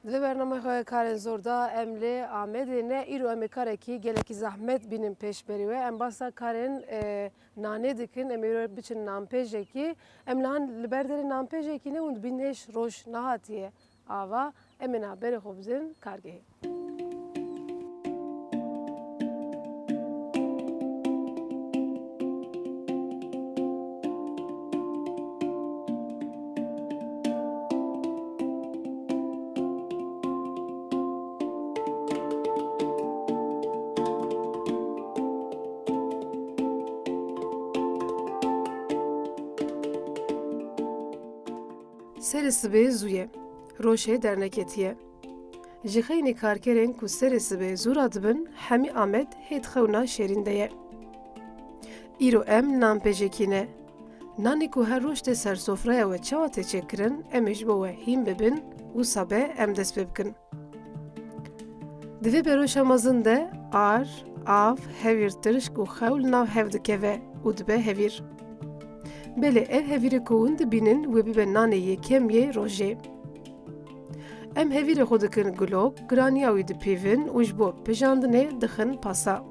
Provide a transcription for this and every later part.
Ve bername karên zorda em lê Amedê ne îro em ê karekî gelekî zehmet bînin pêşberî we em basa karên nanê dikin em ê îro biçin nanpêjekî em li ber derê nanpêjekî ne hûn dibînin hêj roj nehatiye ava em ê naberê xwe bizin kargehê. Serê sibê zû ye, roşê derneketiye. Ji xeynî karkerên ku serê sibê zû dibin, hemî Amed hêt xewna şêrîn de ye. Îro em nanpêjekî ne. Nanê ku her roj tê ser sofraya we çawa tê çêkirin, em ê ji bo we hîn bibin, wisa be em dest pê bikin. Di vê beroşa mezin de ar, av, hevîr tirşk û xewl nav hev dikeve û dibe hevîr. Belê ev hevîrê ku hûn dibînin wê bibe nanê yekêm yê rojê. Em hevîrê xwe dikin gulok, giraniya wî dipîvin û ji bo pijandinê dixin pasa.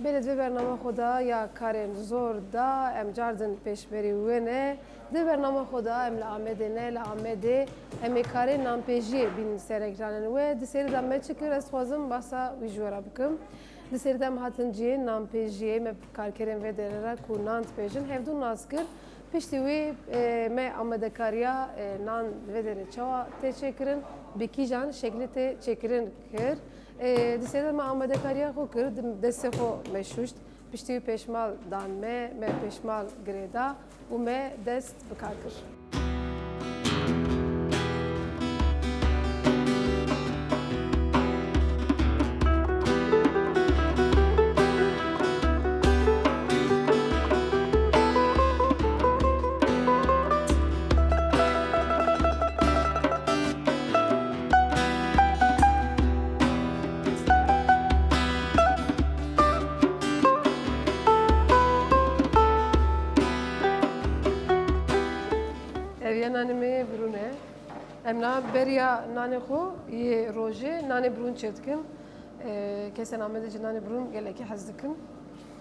Belê di bername xwe da ya karên zor da em cardin pêşberî wê ne. Di bername xwe da em li Amedê ne, li Amedê em ê karên nanpêjiyê bînin ser ekranên wê. Di serî de me çi kir ez dixwazim basa wî ji we re bikim. Di serî de em hatin ciyên nanpêjiyê me karkerên vê derê re ku nan dipêjin hevdû nas kir. Piştî wê me amedekariya nan vê derê çawa tê çêkirin, bi kîjan şeklî tê çêkirin kir. Di serî de me amedekariya xwe kir, destê xwe me şûşt, piştî wî pêşmal dan me pêşmal girê da û me dest bi kar kir. Nanê me birûne. Em beriya nanê xwe yê rojê nanê birûn çê dikin. Kesên Amedê jî nanê birûn gelekî hez dikin.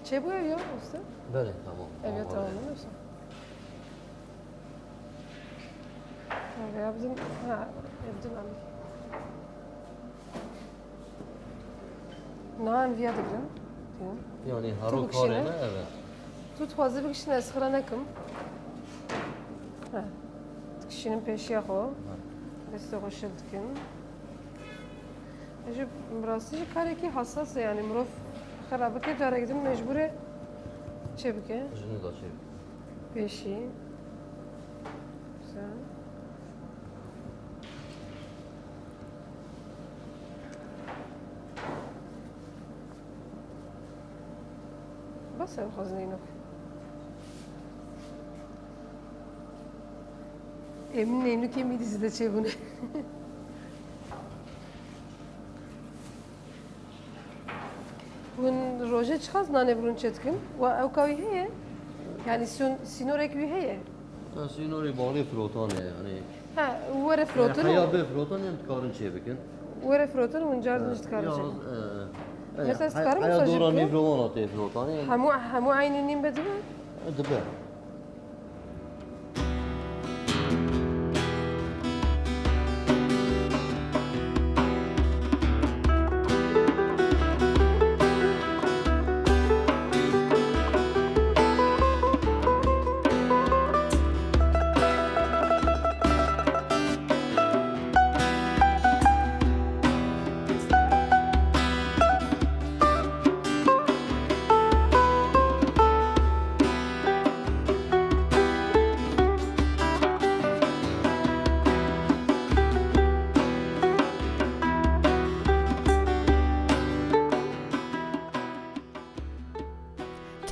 Çêbû ev ya usta? Belê, tamam. Ev ya tamam olursa. Veya bizim evdin anne. Nan viya dikirin. Yani harok karene evet. Tu dixwazî bikişîne ez xira nekim. Dikişînin pêşiya xwe. Destê xwe şil dikin. Ji birastî jî karekî hesas e yani mirov xera bike carek din mecbûr e çê bike? Jini da çê. Pêşî. Güzel. Bas ev xwazinînok. Emin neynuke mi dizide çevune. Bun roje çıkaz nane burun çetkin. Ve evkavi heye. Yani sinorek vi heye. سینوری بالی فروتانه یعنی ها وره فروتن حیا به فروتان یم کارن چه بکن وره فروتن ونجار نشت کارو چه مثلا سکارم حیا مساجد دوران که؟ نیفروانات فروتانه همو عینی نیم بدو دبه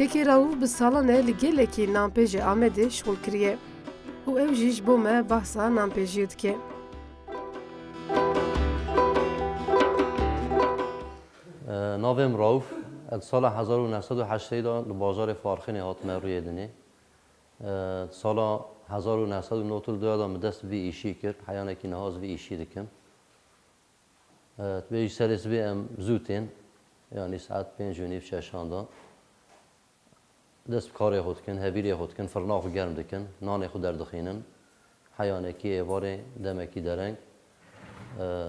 ککی راو به سالانه لگله کی نامپیج آمده شغل کریه و او جیش بو ما بحثا نامپیجید که ناویم راوف سال 1980 دا بازار فارخین هات روی دنی سال 1992 دا مدست وی ایشی کرد حیانه کی نهاز وی ایشی دکم بیش سرس بی ام زوتین یعنی ساعت 5:30 دا دست کاری خود کن هبیری خود کن فرناخ گرم دکن نان خود در دخینن حیانه کی ایواره دمکی درنگ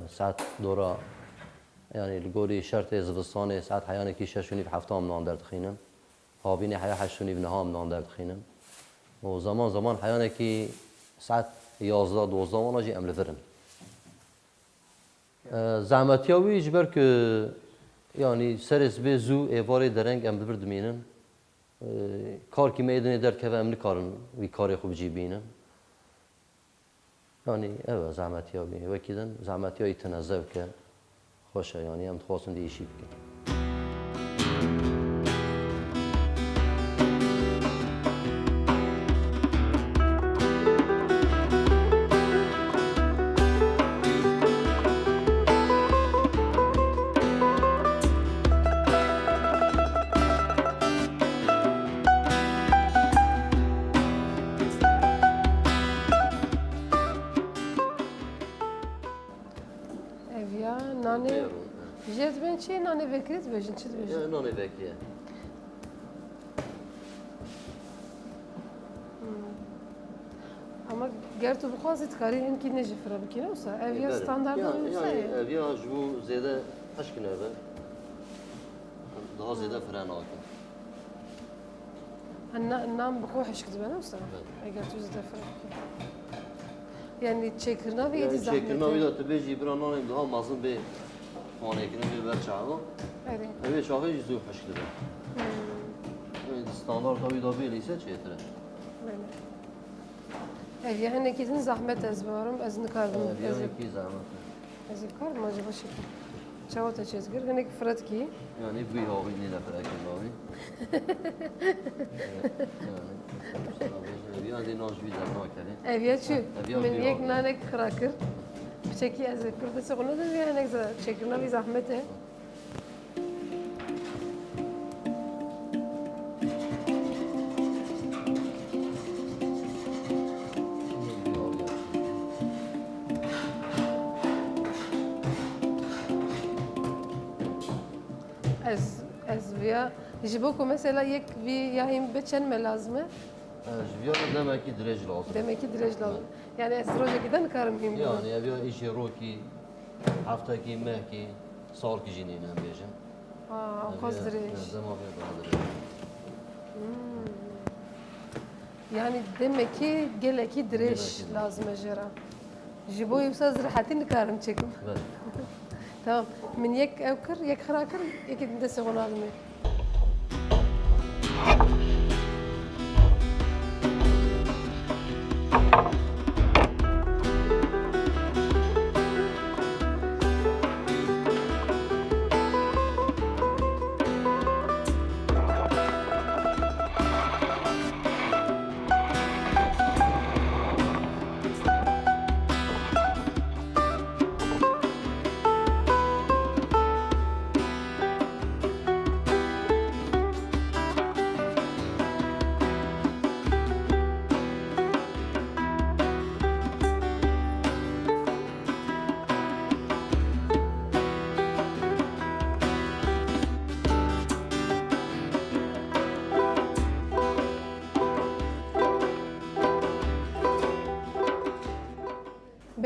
ساعت دورا یعنی لگوری شرط زوستان ساعت حیانه کی 6:30 نان در دخینن هابین حیا 8:30 نان در دخینن و زمان حیانه کی ساعت 11-12 آنجی عمل فرن زحمتیاوی جبر که یعنی سرس به زو ایواره درنگ عمل بردمینن کار کی میدونی در که امن کارن وی کاری خوب جیبینن یعنی اوه زحمتیاوی وکیدن زحمتیایی تنظف که خوشه یعنی هم تخواستن دیشی بکن evya nane jet ben çi nane vekrit bejin çi bejin نان وکیه ama ger tu bixwazit karî hinkî nejî fira bikîne wisa evya standarda wisa ye یا جو زیاده اشکنه به daha زیاده فرن آکن nam bixwe hişk dibene wisa eger tu zêde fira bikî yani çêkirina ve yedî zahmet چکرنا ویدا تبیجی برا نانیم daha mazın be خانه‌کنه bir ver çağı evet evet çağı yüzü haşkıdı evet standart tabii da böyle ise çetre evya hinekî din zahmet ez bivarim ez nikarim bir iki zaman ez karim acaba şekil çawa te çêzgir hinek firat kî yani bu yavi ne lafı akin yavi yani yani naj bir zaman kare evya çi Evya min bir yek yavi. nanek kırakır Çeki ez kurdesi konu da ya ne güzel çekirna bir zahmet e. Ez via jibo ko mesela yek bir yahim beçen me lazım e? Jviya demek ki direnç lazım. Demek ki direnç lazım. Yani ez roja giden karım him. Yani evya işe roki haftaki mehki sal ki jinine bejim. Aa, o kaz direnç. Zaman bir bahadır. Yani demek ki geleki direnç Geleki lazım ejera. Jibo yoksa zirahatin karım çekim. Evet. Tamam. Min yek evkir, yek kırakır, yek de segon almıyor.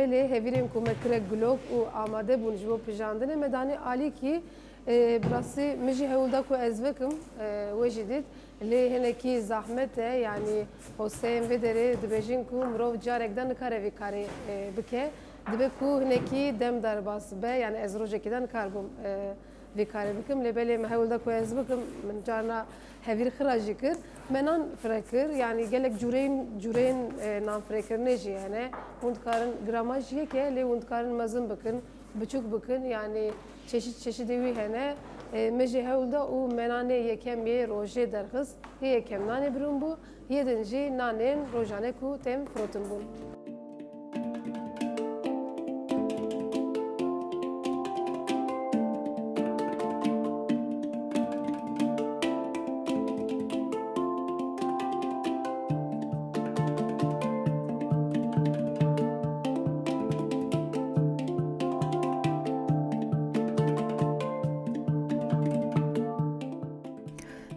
belê hevîrên ku me kire gulok û amade bûn ji bo pijandinê me danî alî kî birasî min jî hewilda ku ez bikim wê jî dît lê hinekî zahmet e yanî hoseyên vê derê dibêjin ku mirov carek de nikare vî karê bike dibe ku hinekî dem derbas be yani ez rojekî de nikar bûm vê karê bikim lê belê me hewilda ku ez bikim min carna hevîr xira jî kir menan firekir yani gelek cûreyên nanfirekirinê jî hene hûn dikarin gramaj yek e lê hûn dikarin mezin bikin biçûk bikin yani çeşidê wî hene me jî hewilda û menanê yekem yê rojê derxist hê yekem nanê birûn bû yê din jî nanên rojane ku tên firotin bûn.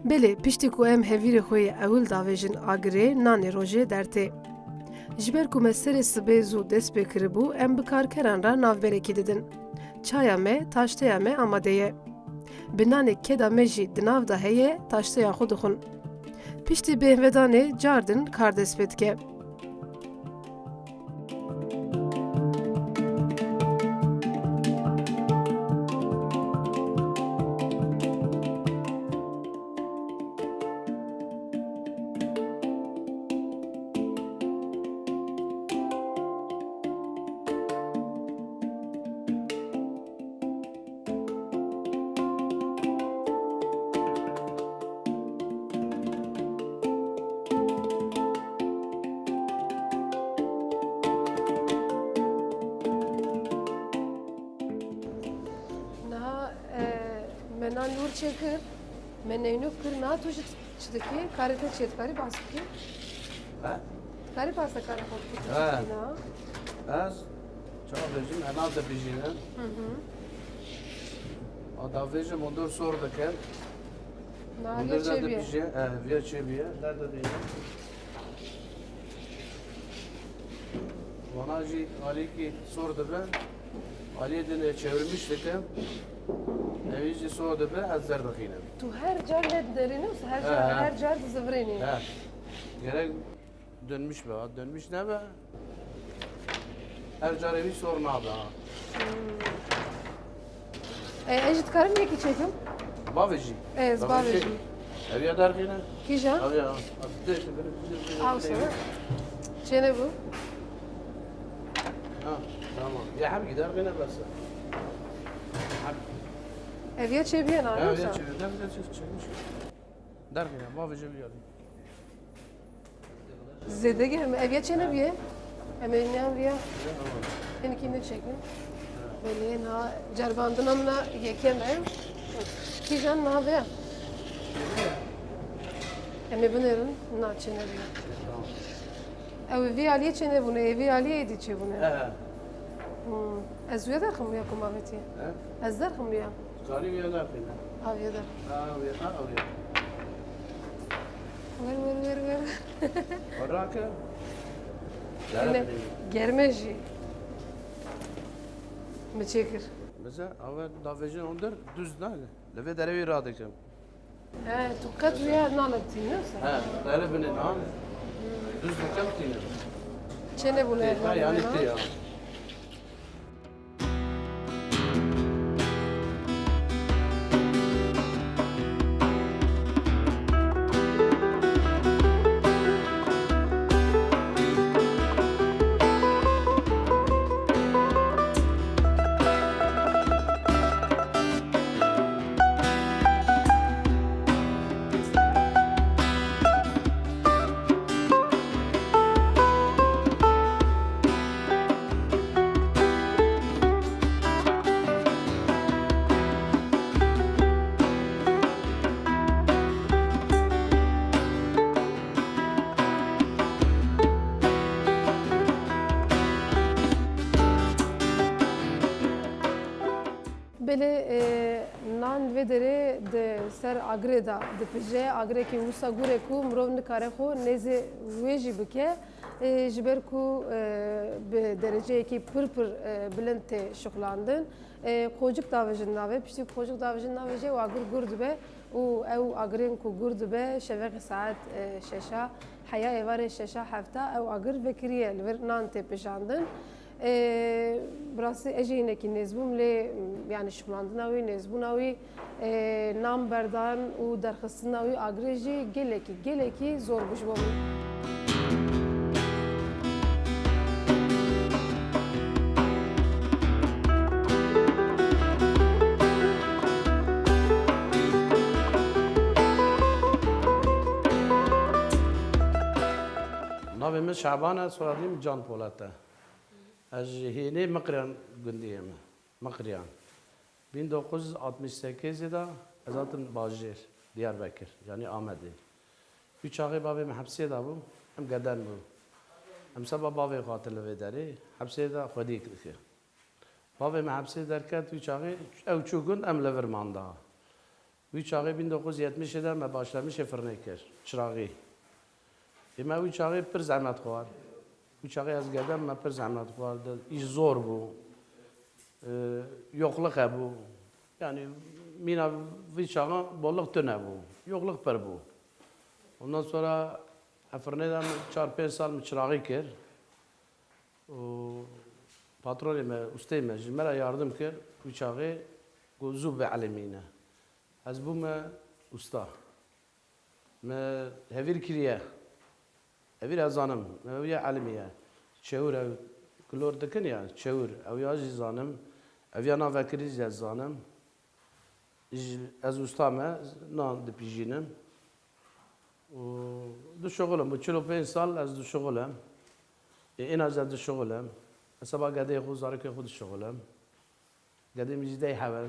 Belê piştî ku em hevîrê xwe yê ewil davêjin agirê nanê rojê dertê. Ji ber ku me serê sibê zû dest pê kiribû em bi karkeran re navberekî didin. Çaya me, taşteya me amade ye. Bi nanê keda me jî di nav da heye taşteya xwe dixwin. Piştî bêhvedanê car din kar dest pê dike. Menan lûr çekir, me neynû kir na tu ji çi dikî karê te çi karî bas bikî? Karî basa karê xwe bikî na? Ez çavêjim hena dibijînin. Davêjim ondur sor dikin. Nariye çebiye. Viya çebiye. Der dibijin. Wana jî alîkî sor dibe. Aliyê dinê çevirmiş dikim. Evî jî sor dibe ez zer dixînim. Tu her car ne derînî her car dizivirînî. Gerek dönmüş be, dönmüş ne be? Her carê wî sor nabe ha. Ez jî dikarim yekî çekim? Bavê jî. Ez bavê jî. Eviya derxîne? Kîjan? Eviya. Awsa. Çene bu? Ha, tamam. Ya hem gider gene bas. Eviye çebiye na Eviya yoksa? çevir, der çekmiş. Der gene, bavê jî eviya. Zêde gelme. Eviye çene biye? Em ne eviye? Henekî ne çekin? Belê na ceribandina min a yekem ev. Kîjan navê? Em ê binêrin na çene biye. Ew vî aliyê çene bûne, evî aliyê dî çêbûne. Ez wê derxim ya ku mavêtî. Ez derxim ya. Karî eviya derxîne. Aviye der. Eviya, eviya. Ver. Barake. Yine germe jî. Me çekir. Bize ava davêjin ondur düz nale. Levê derevî radikim. He, tu qet wê nanetî ne? Dere binin ha. Düz dikim tînim. Çene bûne Ha yani tî ya. Belê nan vê derê de ser agre da dipije agre ki usa gure ku mirov nikare xo neze wê jî bike ji ber ku bi dereceyekî pir bilind tê şixulandin qocik davêjin navê piştî qocik davêjin navê jê û agir gur dibe û ew agirên ku gur dibe şeveqê saet şeşa heya êvarê şeşa hefta ew agir vekiriye li vir nan tê pijandin براستی اجی اینکی نزبون لی یعنی شکلاندن اوی نزبون اوی نام بردان و درخستن اوی آگریجی گلکی زور بش بومی. ناوی شعبانه سوالیم جان پولته. از هینه مقریان گندیم مقریان 1968 دا ازاتن باجر دیاربکر یعنی آمده bir çağı babam hapse da bu hem gadan bu hem sabah babam katil ve deri hapse da xodi ki babam hapse derken bir çağı ev çugun em levermanda bir çağı 1970'de me başlamış fırneker çırağı ama bir çağı bir zahmet var bir çağı az gadan me bir zahmet vardı iş zor bu yokluk bu yani mina bir çağı bolluk tüne bu yokluk per bu. Ondan sonra Efrne'den 4-5 sal çırağı kır. Patronime, ustayime, jimera yardım kır. Uçağı zub ve alemine. Az bu me usta. Me hevir kiriye. Hevir azanım. Hevir alemiye. Çevir ev. Klor dikin ya. Çevir. Ev ya zanım. Ev ya navekiriz zanım. Az usta me nan dipijinin. دو شغلم با 45 سال از دو شغلم این از دو شغلم اصلا قده خوزاره که خود شغلم قده مجده حول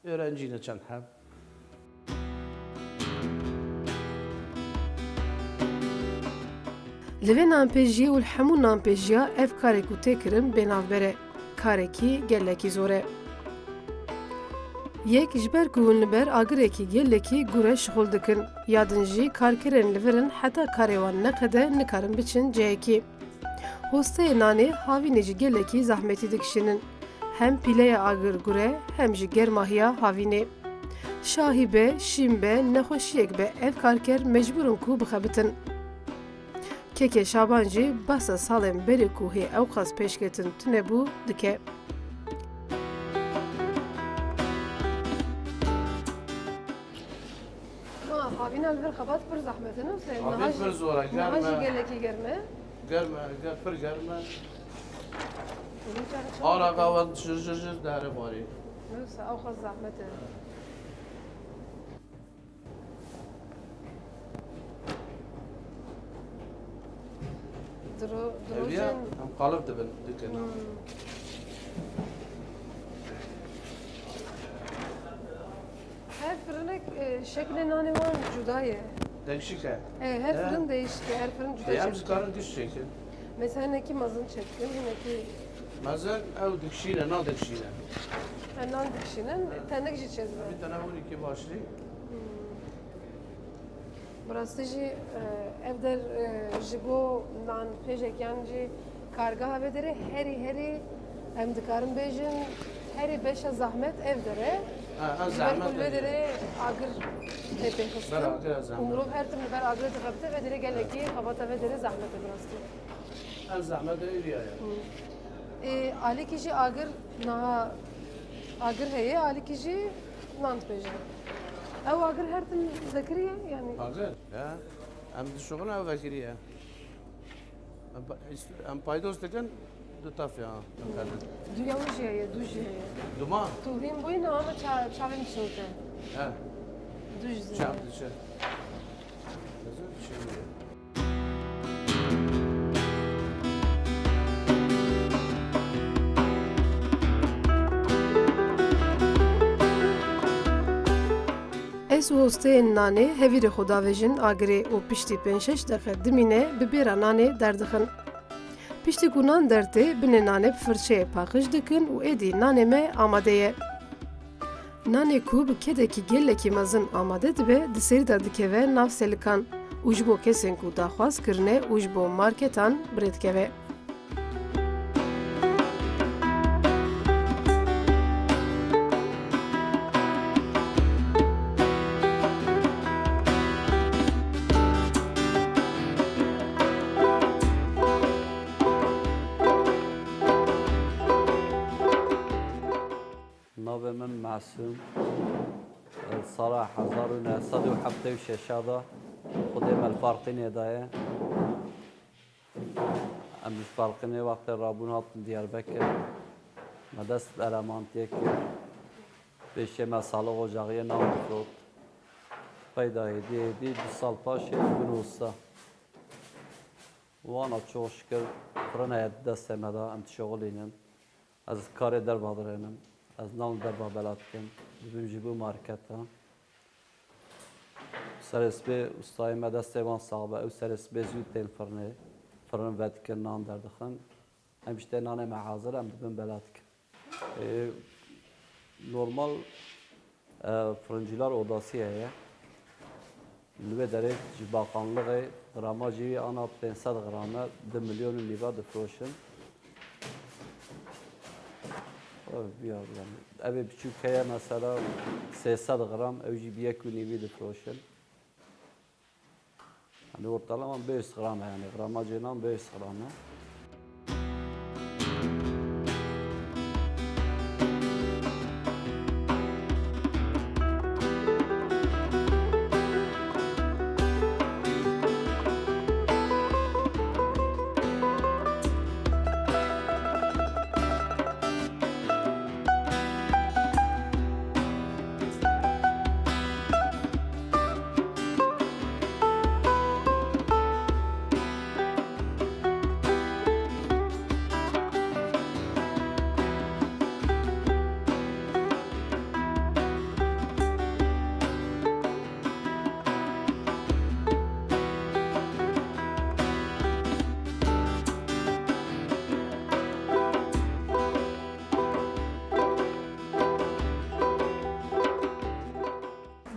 öğrencine çan hep Li nampêjiyê û li hemû nampêjiya ev karê ku tê kirin bênavber e karekî gelekî zor e. Yek ji ber ku hûn li ber agirekî gelekî gure şixul dikin ya din jî karkerên li virin heta karê wan neqede nikarin biçin cihekî. Hosteyê nanê havînê jî gelekî zehmetî dikişînin. Hem pîleya agir gure hem jî germahiya havînê. Şahîbe, şîmbe, nexweşiyek be ev karker mecbûrin ku bixebitin. Keke Şaban jî besa salên berê ku hê ew qas pêşketin tunebû dike. Havîna li vir xebat pir zehmetin û Havîn pir zor e, germe. Niha jî gelekî germe. Germe, pir germe. Hala qavan jir dere barî. Neyse ew xas zehmet e. Eviye hem kalıp dibin dikin. Her fırınek şekli nanê wan cuda ye. Değişik e. Her fırın değişik, her fırın cuda Hem çekiyor. zikarın diş çekin. Mesela neki mazın çektim, neki Mazen ev dikşine, na dikşine. nan dikişinin tenek jî çezme. Bir tane vur iki başlı. Burası jî ev der ji bo nan pêjekyan jî kargeha vedere herî em dikarin bêjin herî beşa zahmet ev dere. Ha, zahmet vedere agir tepê xistin. Ber agir zahmet. û mirov her tim li ber agirê dixebite vedere gelekî xebata vedere zahmet e burası. En zahmet eviye ya. Alîkî jî agir naha agir heye, alîkî jî nan dibêje. Ew agir her tim zekiriye yani. Agir, ya. Em dişoğuna ev vekiriye. Em paydos dikin, du taf ya. Duya jî heye, du jî heye. Duman. Tu hîn bûyî ama çavên çûte. He. Du jî zî. Çap dişe. Güzel bir şey ya. Ez û hosteyên nanê hevîrê xwe davêjin agirê û piştî 5-6 deqe dimîne bi bêra nanê derdixin. Piştî ku nan dertê binê nanê bi firçeyê paqij dikin û êdî nanê me amade ye. Nanê ku bi kedekî gelekî mezin amade dibe di serî de dikeve nav selikan û ji bo kesên ku daxwaz kirine û ji bo marketan birê dikeve. ناو من معصوم سال 1976 خودم الفارقین ادایه امروز فارقین وقت رابون هات دیاربکر مدست درمانتیه که بشه مساله ocağı نام شد پیدا edildi 2 سال paşa Yunus'ta وانا çok şükür fırına destemeda antişoğluyum az kar eder badırınım از نام در بابلات کن ببین جیبو مارکتا سرسبه استای مدستوان صاحب او سرسبه زود تل فرن ود کن نان در دخن همشته نان محاضر هم ببین بلات کن normal fırıncılar odası ya lübe derek bakanlığı gramajı ana 500 grama 2 milyon lira de froşun yani ev küçük kaya mesela 300 gram evci bir ekunivi de froşun hani ortalama 500 gram yani gramajından 500 gram.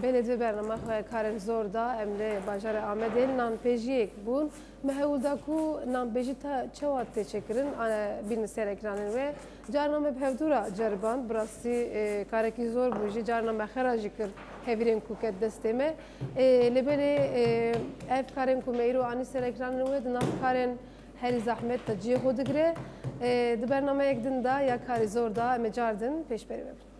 Belediye bername xwe karên zor da em lê bajarê Amedê nanpêjiyek bûn. Me hewil da ku nanpêjî te çawa tê çêkirin bînin ser ekranên wê. Carna me bi hevdûra ceriband bi rastî karekî zor bû jî carna me xera jî kir hevîrên ku ket destê me. Lêberê ev karên ku me îro anî ser ekranên wê di nav karên herî zehmet te ciyê xwe digire. Di bernameyek din da ya karî zor da em ê car din pêşberî we bin.